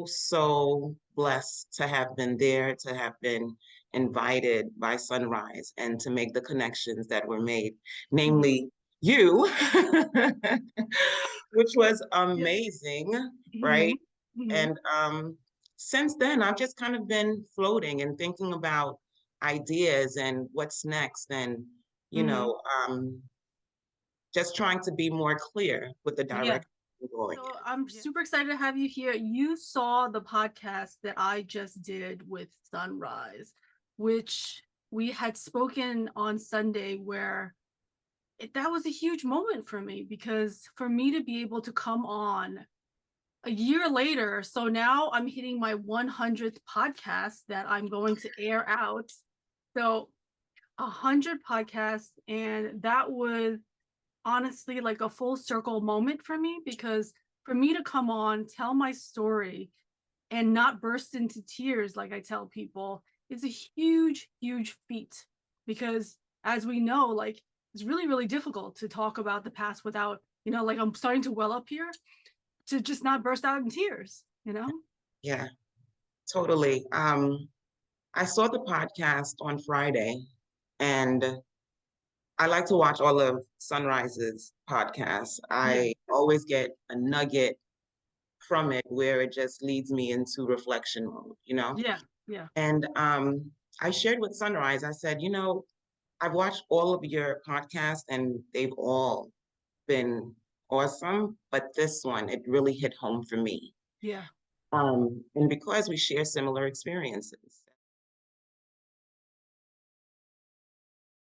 so blessed to have been there, to have been invited by Sunrise, and to make the connections that were made, Mhm. namely you, which was Yeah. amazing, right? Mhm. Mhm. And since then, I've just kind of been floating and thinking about ideas and what's next, and you Mhm. know, just trying to be more clear with the Yeah. direction I'm going So in. I'm super excited to have you here. You saw the podcast that I just did with Sunrise, which we had spoken on Sunday, where that was a huge moment for me, because for me to be able to come on a year later, so now I'm hitting my 100th podcast that I'm going to air out. So 100 podcasts, and that was honestly like a full circle moment for me, because for me to come on, tell my story, and not burst into tears like I tell people, is a huge, huge feat. Because as we know, like, it's really, really difficult to talk about the past without, like, I'm starting to well up here, to just not burst out in tears. Yeah, totally. I saw the podcast on Friday, and I like to watch all of Sunrise's podcasts. Yeah. I always get a nugget from it where it just leads me into reflection mode, you know? Yeah. Yeah. And I shared with Sunrise, I said, I've watched all of your podcasts and they've all been awesome, but this one, it really hit home for me. Yeah. And because we share similar experiences.